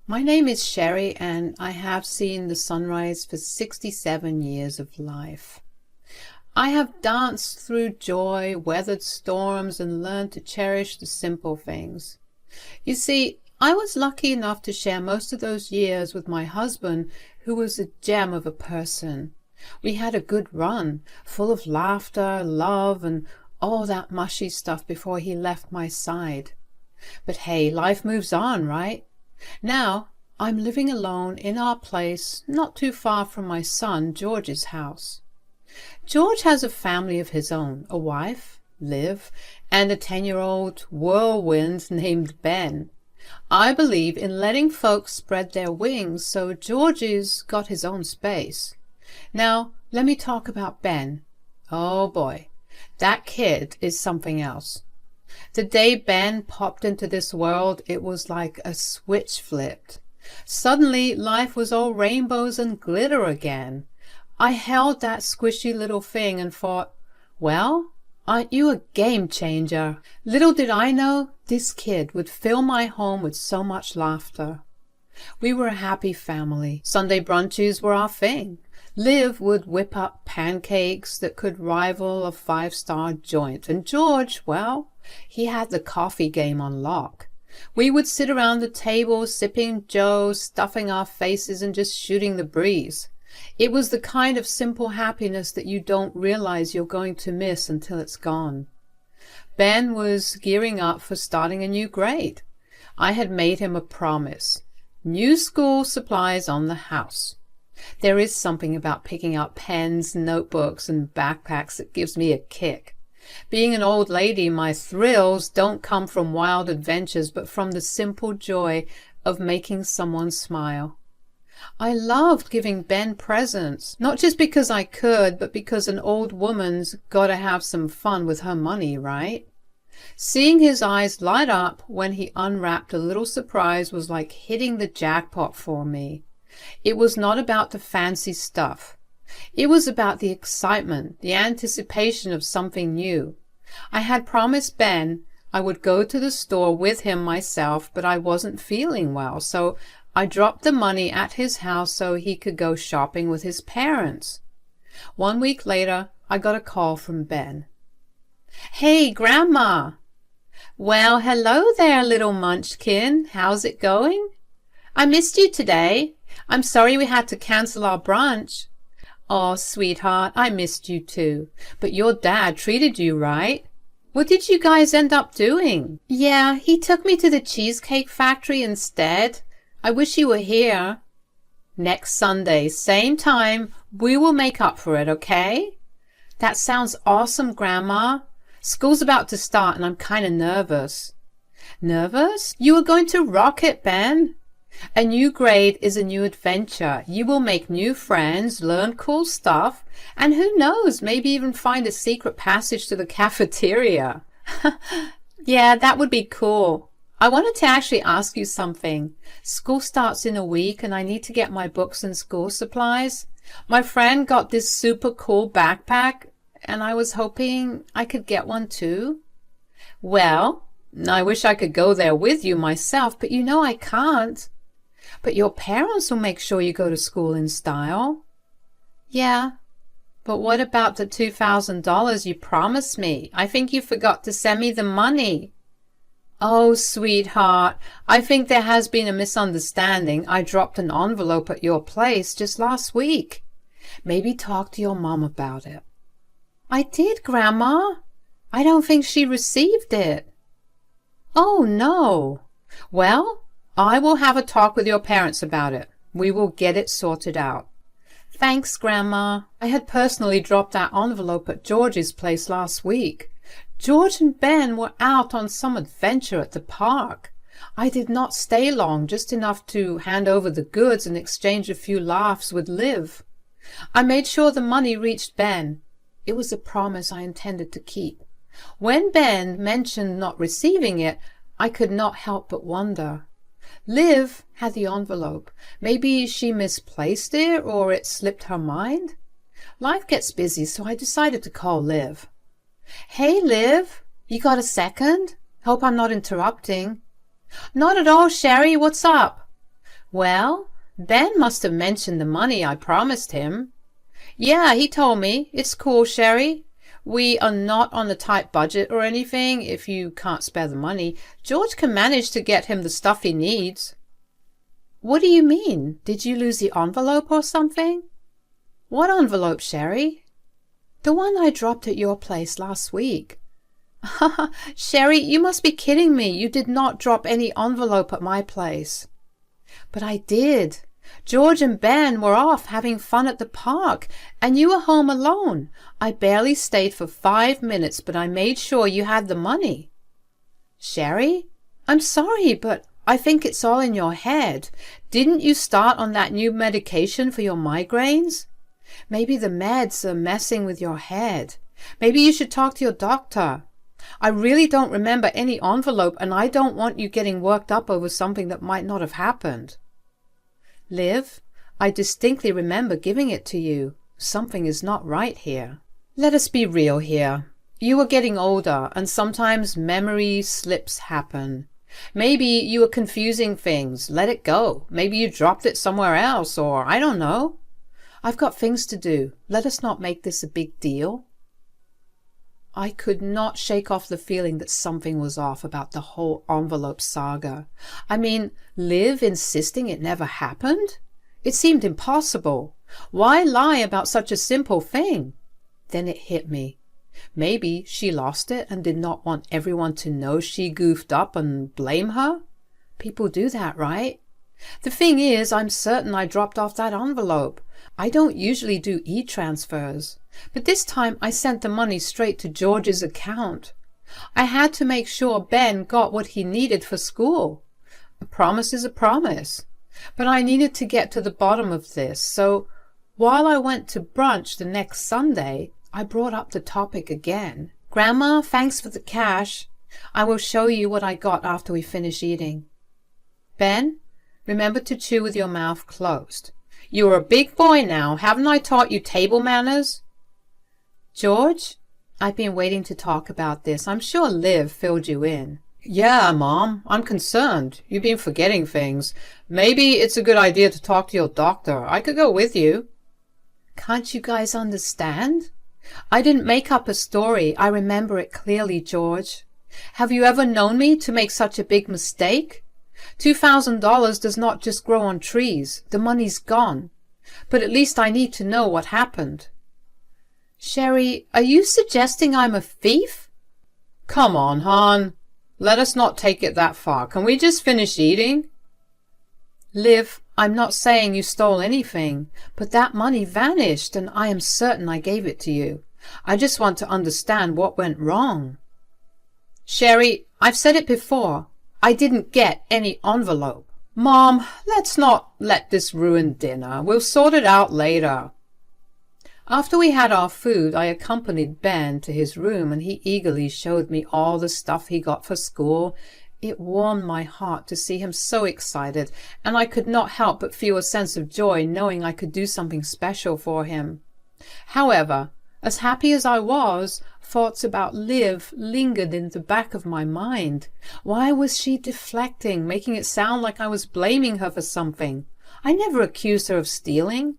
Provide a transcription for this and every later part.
My name is Sherry, and I have seen the sunrise for 67 years of life. I have danced through joy, weathered storms, and learned to cherish the simple things. You see, I was lucky enough to share most of those years with my husband, who was a gem of a person. We had a good run, full of laughter, love, and all that mushy stuff before he left my side. But hey, life moves on, right? Now, I'm living alone in our place, not too far from my son George's house. George has a family of his own, a wife, Liv, and a 10-year-old whirlwind named Ben. I believe in letting folks spread their wings, so George's got his own space. Now, let me talk about Ben. Oh boy, that kid is something else. The day Ben popped into this world, it was like a switch flipped. Suddenly, life was all rainbows and glitter again. I held that squishy little thing and thought, well, aren't you a game changer? Little did I know this kid would fill my home with so much laughter. We were a happy family. Sunday brunches were our thing. Liv would whip up pancakes that could rival a five-star joint, and George, well, he had the coffee game on lock. We would sit around the table sipping joe, stuffing our faces and just shooting the breeze. It was the kind of simple happiness that you don't realize you're going to miss until it's gone. Ben was gearing up for starting a new grade. I had made him a promise. New school supplies on the house. There is something about picking up pens, notebooks, and backpacks that gives me a kick. Being an old lady, my thrills don't come from wild adventures, but from the simple joy of making someone smile. I loved giving Ben presents, not just because I could, but because an old woman's got to have some fun with her money, right? Seeing his eyes light up when he unwrapped a little surprise was like hitting the jackpot for me. It was not about the fancy stuff. It was about the excitement, the anticipation of something new. I had promised Ben I would go to the store with him myself, but I wasn't feeling well, so I dropped the money at his house so he could go shopping with his parents. 1 week later, I got a call from Ben. "Hey, Grandma!" "Well, hello there, little munchkin. How's it going?" "I missed you today. I'm sorry we had to cancel our brunch." "Oh, sweetheart, I missed you too. But your dad treated you right. What did you guys end up doing?" "Yeah, he took me to the Cheesecake Factory instead. I wish you were here." "Next Sunday, same time, we will make up for it, okay?" "That sounds awesome, Grandma. School's about to start and I'm kind of nervous." "Nervous? You are going to rock it, Ben. A new grade is a new adventure. You will make new friends, learn cool stuff, and who knows, maybe even find a secret passage to the cafeteria." "Yeah, that would be cool. I wanted to actually ask you something. School starts in a week and I need to get my books and school supplies. My friend got this super cool backpack and I was hoping I could get one too." "Well, I wish I could go there with you myself, but you know I can't." "But your parents will make sure you go to school in style." "Yeah, but what about the $2,000 you promised me? I think you forgot to send me the money." "Oh, sweetheart, I think there has been a misunderstanding. I dropped an envelope at your place just last week. Maybe talk to your mom about it." "I did, Grandma. I don't think she received it." "Oh, no. Well, I will have a talk with your parents about it. We will get it sorted out." "Thanks, Grandma. I had personally dropped that envelope at George's place last week. George and Ben were out on some adventure at the park. I did not stay long, just enough to hand over the goods and exchange a few laughs with Liv. I made sure the money reached Ben. It was a promise I intended to keep. When Ben mentioned not receiving it, I could not help but wonder. Liv had the envelope. Maybe she misplaced it, or it slipped her mind. Life gets busy, so I decided to call Liv. "Hey, Liv, you got a second? Hope I'm not interrupting." "Not at all, Sherry. What's up?" Well, Ben must have mentioned the money I promised him. Yeah, he told me. It's cool, Sherry. We are not on a tight budget or anything. If you can't spare the money, George can manage to get him the stuff he needs. What do you mean? Did you lose the envelope or something? What envelope, Sherry? The one I dropped at your place last week. Sherry, you must be kidding me. You did not drop any envelope at my place. But I did. George and Ben were off having fun at the park, and you were home alone. I barely stayed for 5 minutes, but I made sure you had the money. Sherry, I'm sorry, but I think it's all in your head. Didn't you start on that new medication for your migraines? Maybe the meds are messing with your head. Maybe you should talk to your doctor. I really don't remember any envelope, and I don't want you getting worked up over something that might not have happened. Liv, I distinctly remember giving it to you. Something is not right here. Let us be real here. You are getting older, and sometimes memory slips happen. Maybe you were confusing things. Let it go. Maybe you dropped it somewhere else, or I don't know. I've got things to do. Let us not make this a big deal. I could not shake off the feeling that something was off about the whole envelope saga. I mean, Liv insisting it never happened? It seemed impossible. Why lie about such a simple thing? Then it hit me. Maybe she lost it and did not want everyone to know she goofed up and blame her? People do that, right? The thing is, I'm certain I dropped off that envelope. I don't usually do e-transfers, but this time I sent the money straight to George's account. I had to make sure Ben got what he needed for school. A promise is a promise. But I needed to get to the bottom of this, so while I went to brunch the next Sunday, I brought up the topic again. Grandma, thanks for the cash. I will show you what I got after we finish eating. Ben, remember to chew with your mouth closed. You are a big boy now. Haven't I taught you table manners? George, I've been waiting to talk about this. I'm sure Liv filled you in. Yeah, Mom, I'm concerned. You've been forgetting things. Maybe it's a good idea to talk to your doctor. I could go with you. Can't you guys understand? I didn't make up a story. I remember it clearly, George. Have you ever known me to make such a big mistake? $2,000 does not just grow on trees. The money's gone. But at least I need to know what happened. Sherry, are you suggesting I'm a thief? Come on, hon. Let us not take it that far. Can we just finish eating? Liv, I'm not saying you stole anything, but that money vanished, and I am certain I gave it to you. I just want to understand what went wrong. Sherry, I've said it before. I didn't get any envelope. Mom, let's not let this ruin dinner. We'll sort it out later. After we had our food, I accompanied Ben to his room, and he eagerly showed me all the stuff he got for school. It warmed my heart to see him so excited, and I could not help but feel a sense of joy knowing I could do something special for him. However, as happy as I was, thoughts about Liv lingered in the back of my mind. Why was she deflecting, making it sound like I was blaming her for something? I never accused her of stealing.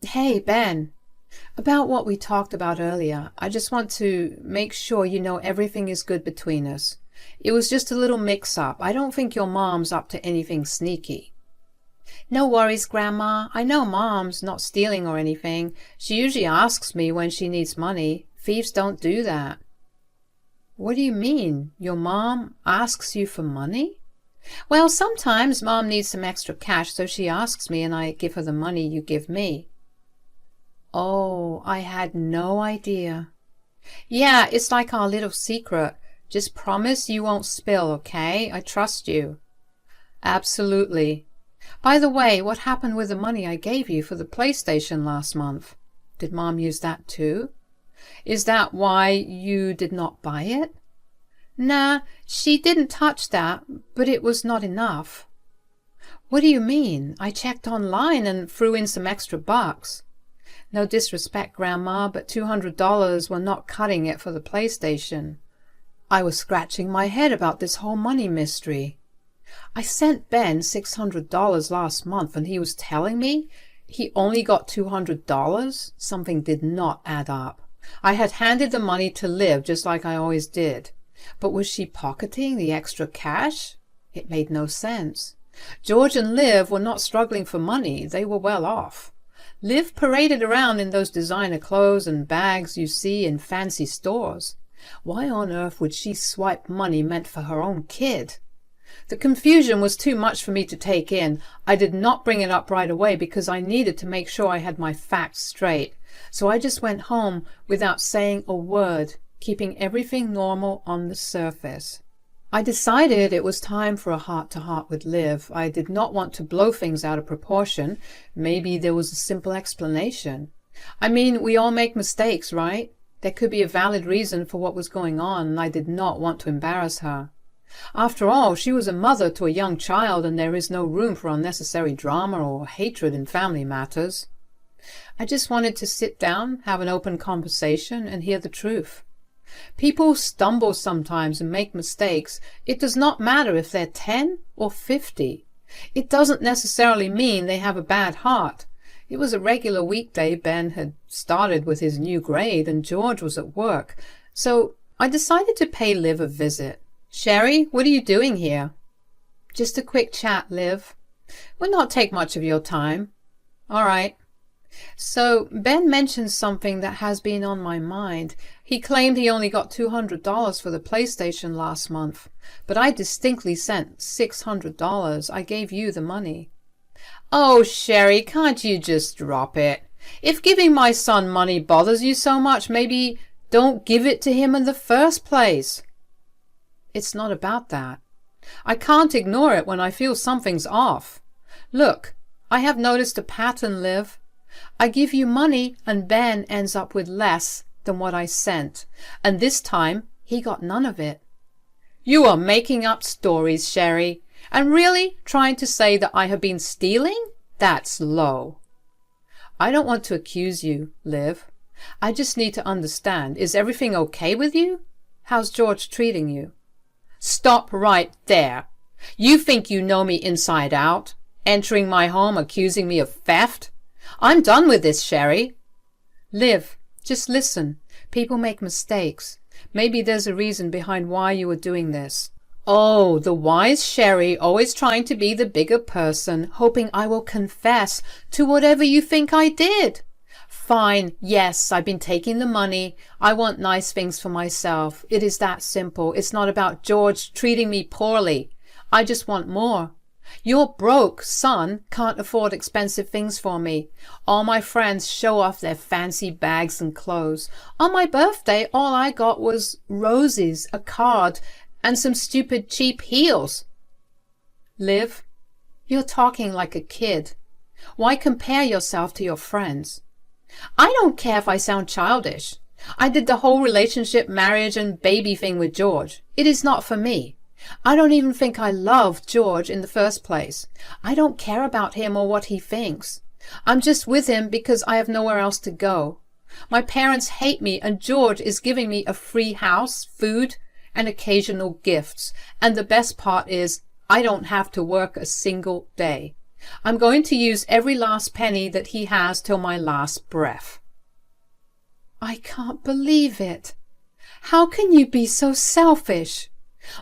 Hey, Ben. About what we talked about earlier, I just want to make sure you know everything is good between us. It was just a little mix-up. I don't think your mom's up to anything sneaky. No worries, Grandma. I know Mom's not stealing or anything. She usually asks me when she needs money. Thieves don't do that. What do you mean? Your mom asks you for money? Well, sometimes Mom needs some extra cash, so she asks me and I give her the money you give me. Oh, I had no idea. Yeah, it's like our little secret. Just promise you won't spill, okay? I trust you. Absolutely. By the way, what happened with the money I gave you for the PlayStation last month? Did Mom use that too? Is that why you did not buy it? Nah, she didn't touch that, but it was not enough. What do you mean? I checked online and threw in some extra bucks. No disrespect, Grandma, but $200 were not cutting it for the PlayStation. I was scratching my head about this whole money mystery. I sent Ben $600 last month and he was telling me he only got $200? Something did not add up. I had handed the money to Liv just like I always did. But was she pocketing the extra cash? It made no sense. George and Liv were not struggling for money. They were well off. Liv paraded around in those designer clothes and bags you see in fancy stores. Why on earth would she swipe money meant for her own kid? The confusion was too much for me to take in. I did not bring it up right away because I needed to make sure I had my facts straight. So I just went home without saying a word, keeping everything normal on the surface. I decided it was time for a heart-to-heart with Liv. I did not want to blow things out of proportion. Maybe there was a simple explanation. I mean, we all make mistakes, right? There could be a valid reason for what was going on, and I did not want to embarrass her. After all, she was a mother to a young child, and there is no room for unnecessary drama or hatred in family matters. I just wanted to sit down, have an open conversation, and hear the truth. People stumble sometimes and make mistakes. It does not matter if they're 10 or 50. It doesn't necessarily mean they have a bad heart. It was a regular weekday. Ben had started with his new grade and George was at work. So I decided to pay Liv a visit. "Sherry, what are you doing here?" "Just a quick chat, Liv. Will not take much of your time." "All right." So Ben mentioned something that has been on my mind. He claimed he only got $200 for the PlayStation last month, but I distinctly sent $600. I gave you the money. "Oh, Sherry, can't you just drop it? If giving my son money bothers you so much, maybe don't give it to him in the first place." "It's not about that. I can't ignore it when I feel something's off. Look, I have noticed a pattern, Liv. I give you money and Ben ends up with less than what I sent, and this time he got none of it." "You are making up stories, Sherry, and really trying to say that I have been stealing? That's low." "I don't want to accuse you, Liv. I just need to understand. Is everything okay with you? How's George treating you?" "Stop right there. You think you know me inside out, entering my home accusing me of theft? I'm done with this, Sherry." "Liv, just listen. People make mistakes. Maybe there's a reason behind why you are doing this." "Oh, the wise Sherry, always trying to be the bigger person, hoping I will confess to whatever you think I did. Fine, yes, I've been taking the money. I want nice things for myself. It is that simple. It's not about George treating me poorly. I just want more. Your broke son can't afford expensive things for me. All my friends show off their fancy bags and clothes. On my birthday, all I got was roses, a card, and some stupid cheap heels." "Liv, you're talking like a kid. Why compare yourself to your friends?" "I don't care if I sound childish. I did the whole relationship, marriage, and baby thing with George. It is not for me. I don't even think I love George in the first place. I don't care about him or what he thinks. I'm just with him because I have nowhere else to go. My parents hate me and George is giving me a free house, food, and occasional gifts. And the best part is I don't have to work a single day. I'm going to use every last penny that he has till my last breath." "I can't believe it. How can you be so selfish?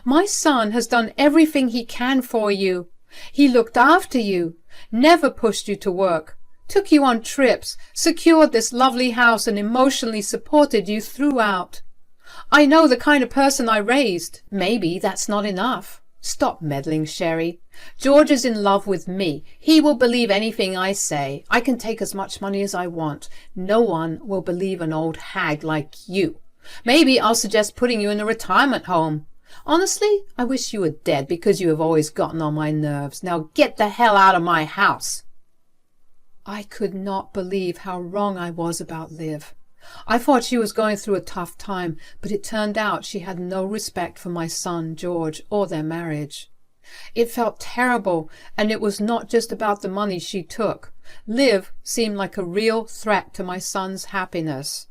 My son has done everything he can for you. He looked after you, never pushed you to work, took you on trips, secured this lovely house and emotionally supported you throughout. I know the kind of person I raised. Maybe that's not enough. Stop meddling, Sherry. George is in love with me. He will believe anything I say. I can take as much money as I want. No one will believe an old hag like you. Maybe I'll suggest putting you in a retirement home. Honestly, I wish you were dead because you have always gotten on my nerves. Now get the hell out of my house." I could not believe how wrong I was about Liv. I thought she was going through a tough time, but it turned out she had no respect for my son, George, or their marriage. It felt terrible, and it was not just about the money she took. Liv seemed like a real threat to my son's happiness.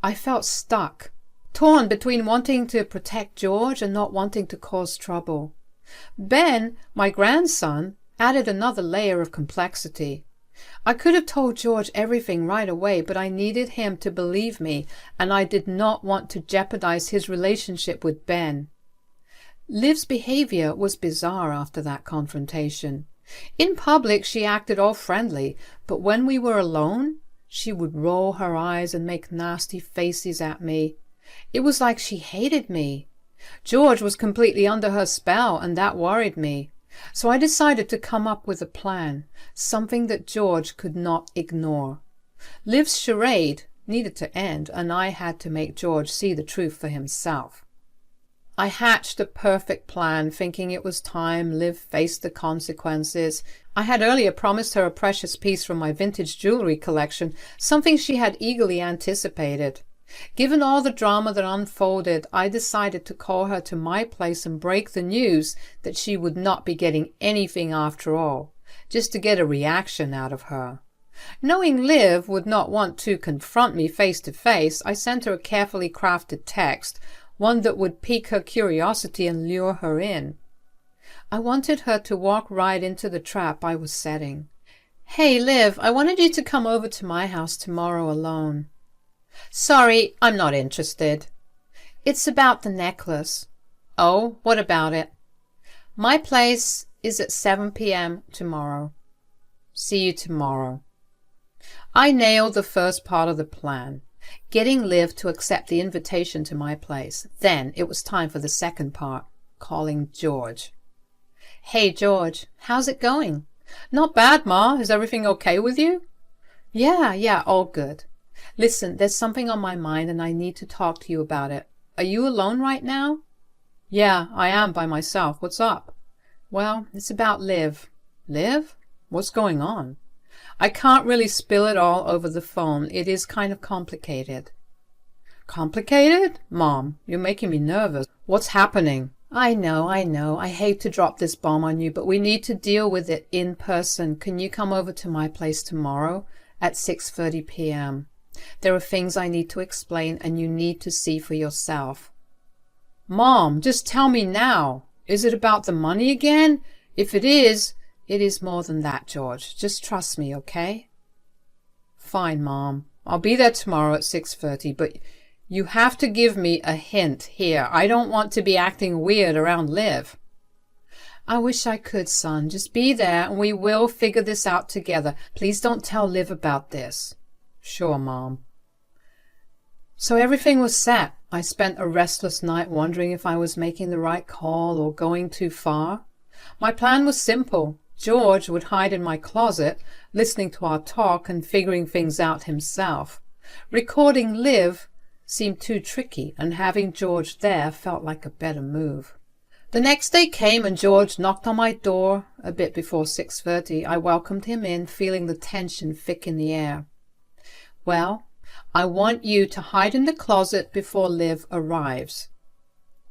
I felt stuck, torn between wanting to protect George and not wanting to cause trouble. Ben, my grandson, added another layer of complexity. I could have told George everything right away, but I needed him to believe me, and I did not want to jeopardize his relationship with Ben. Liv's behavior was bizarre after that confrontation. In public she acted all friendly, but when we were alone, she would roll her eyes and make nasty faces at me. It was like she hated me. George was completely under her spell, and that worried me. So I decided to come up with a plan, something that George could not ignore. Liv's charade needed to end, and I had to make George see the truth for himself. I hatched a perfect plan, thinking it was time Liv faced the consequences. I had earlier promised her a precious piece from my vintage jewelry collection, something she had eagerly anticipated. Given all the drama that unfolded, I decided to call her to my place and break the news that she would not be getting anything after all, just to get a reaction out of her. Knowing Liv would not want to confront me face to face, I sent her a carefully crafted text, one that would pique her curiosity and lure her in. I wanted her to walk right into the trap I was setting. "Hey, Liv, I wanted you to come over to my house tomorrow alone." "Sorry, I'm not interested." "It's about the necklace." "Oh, what about it?" "My place is at 7 p.m. tomorrow." "See you tomorrow." I nailed the first part of the plan, getting Liv to accept the invitation to my place. Then it was time for the second part, calling George. "Hey, George, how's it going?" "Not bad, Ma. Is everything okay with you?" Yeah, all good. Listen, there's something on my mind and I need to talk to you about it. Are you alone right now?" "Yeah, I am by myself. What's up?" "Well, it's about Liv." "Liv? What's going on?" "I can't really spill it all over the phone. It is kind of complicated." "Complicated? Mom, you're making me nervous. What's happening?" I know. I hate to drop this bomb on you, but we need to deal with it in person. Can you come over to my place tomorrow at 6:30 p.m.? There are things I need to explain, and you need to see for yourself." "Mom, just tell me now. Is it about the money again? If it is more than that, George. Just trust me, okay?" "Fine, Mom. I'll be there tomorrow at 6:30, but you have to give me a hint here. I don't want to be acting weird around Liv." "I wish I could, son. Just be there and we will figure this out together. Please don't tell Liv about this." "Sure, Mom." So everything was set. I spent a restless night wondering if I was making the right call or going too far. My plan was simple. George would hide in my closet, listening to our talk and figuring things out himself. Recording Liv seemed too tricky, and having George there felt like a better move. The next day came and George knocked on my door a bit before 6:30. I welcomed him in, feeling the tension thick in the air. "Well, I want you to hide in the closet before Liv arrives."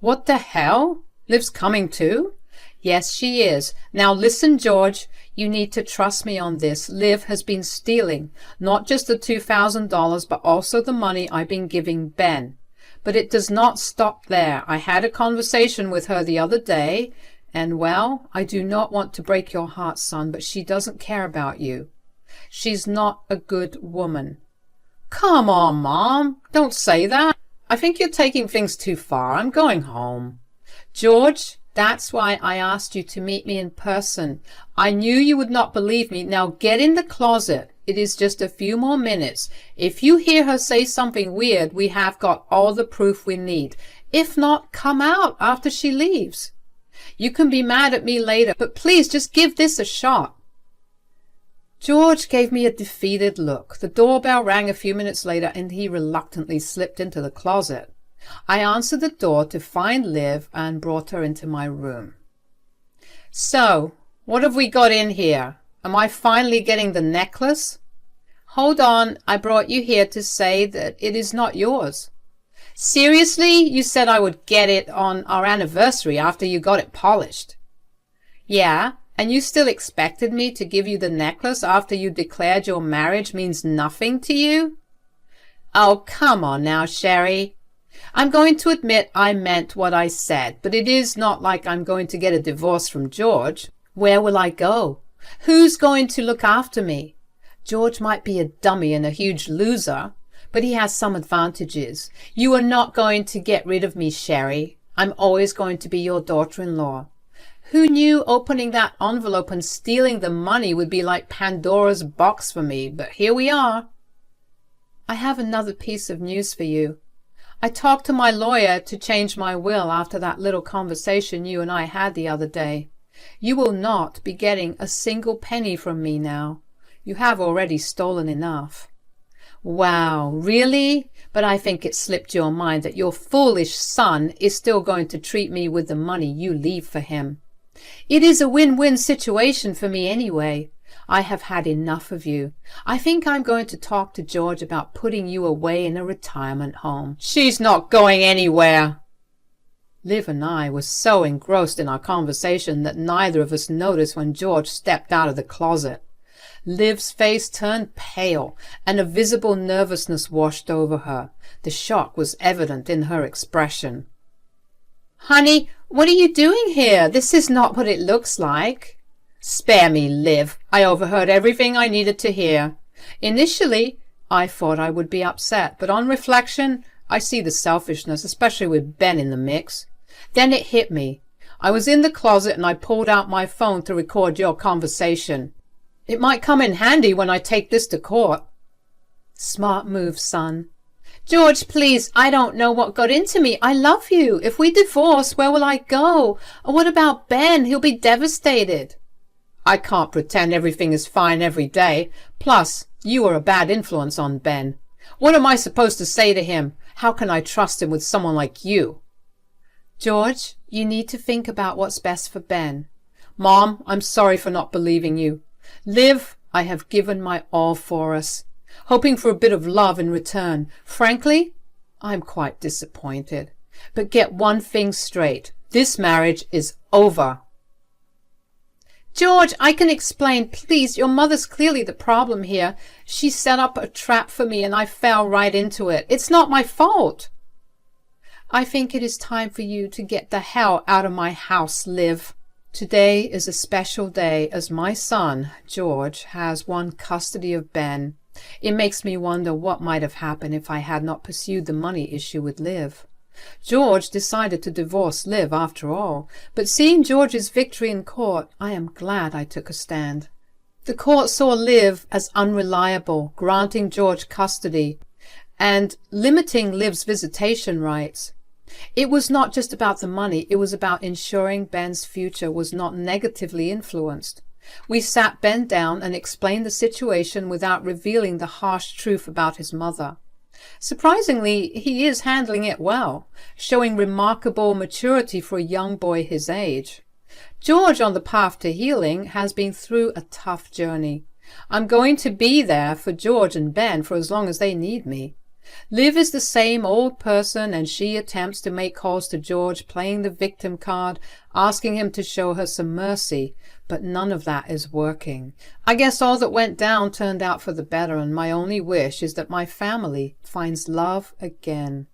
"What the hell? Liv's coming too?" "Yes, she is. Now listen, George, you need to trust me on this. Liv has been stealing, not just the $2,000, but also the money I've been giving Ben. But it does not stop there. I had a conversation with her the other day, and, well, I do not want to break your heart, son, but she doesn't care about you. She's not a good woman." "Come on, Mom. Don't say that. I think you're taking things too far. I'm going home." "George, that's why I asked you to meet me in person. I knew you would not believe me. Now get in the closet. It is just a few more minutes. If you hear her say something weird, we have got all the proof we need. If not, come out after she leaves. You can be mad at me later, but please just give this a shot." George gave me a defeated look. The doorbell rang a few minutes later, and he reluctantly slipped into the closet. I answered the door to find Liv and brought her into my room. "So, what have we got in here? Am I finally getting the necklace?" "Hold on, I brought you here to say that it is not yours." "Seriously? You said I would get it on our anniversary after you got it polished." "Yeah, and you still expected me to give you the necklace after you declared your marriage means nothing to you?" "Oh, come on now, Sherry. I'm going to admit I meant what I said, but it is not like I'm going to get a divorce from George. Where will I go? Who's going to look after me? George might be a dummy and a huge loser, but he has some advantages. You are not going to get rid of me, Sherry. I'm always going to be your daughter-in-law. Who knew opening that envelope and stealing the money would be like Pandora's box for me, but here we are. I have another piece of news for you. I talked to my lawyer to change my will after that little conversation you and I had the other day. You will not be getting a single penny from me now. You have already stolen enough. Wow, really? But I think it slipped your mind that your foolish son is still going to treat me with the money you leave for him. It is a win-win situation for me anyway. I have had enough of you. I think I'm going to talk to George about putting you away in a retirement home. She's not going anywhere. Liv and I were so engrossed in our conversation that neither of us noticed when George stepped out of the closet. Liv's face turned pale, and a visible nervousness washed over her. The shock was evident in her expression. "Honey, what are you doing here? This is not what it looks like." "Spare me, Liv. I overheard everything I needed to hear. Initially, I thought I would be upset, but on reflection, I see the selfishness, especially with Ben in the mix. Then it hit me. I was in the closet and I pulled out my phone to record your conversation. It might come in handy when I take this to court." "Smart move, son." "George, please, I don't know what got into me. I love you. If we divorce, where will I go? What about Ben? He'll be devastated." "I can't pretend everything is fine every day. Plus, you are a bad influence on Ben. What am I supposed to say to him? How can I trust him with someone like you?" "George, you need to think about what's best for Ben." "Mom, I'm sorry for not believing you. Liv, I have given my all for us, hoping for a bit of love in return. Frankly, I'm quite disappointed. But get one thing straight. This marriage is over." "George, I can explain. Please, your mother's clearly the problem here. She set up a trap for me and I fell right into it. It's not my fault." "I think it is time for you to get the hell out of my house, Liv. Today is a special day as my son, George, has won custody of Ben. It makes me wonder what might have happened if I had not pursued the money issue with Liv. George decided to divorce Liv after all, but seeing George's victory in court, I am glad I took a stand. The court saw Liv as unreliable, granting George custody and limiting Liv's visitation rights. It was not just about the money, it was about ensuring Ben's future was not negatively influenced. We sat Ben down and explained the situation without revealing the harsh truth about his mother. Surprisingly, he is handling it well, showing remarkable maturity for a young boy his age. George, on the path to healing, has been through a tough journey. I'm going to be there for George and Ben for as long as they need me. Liv is the same old person, and she attempts to make calls to George, playing the victim card, asking him to show her some mercy, but none of that is working. I guess all that went down turned out for the better, and my only wish is that my family finds love again.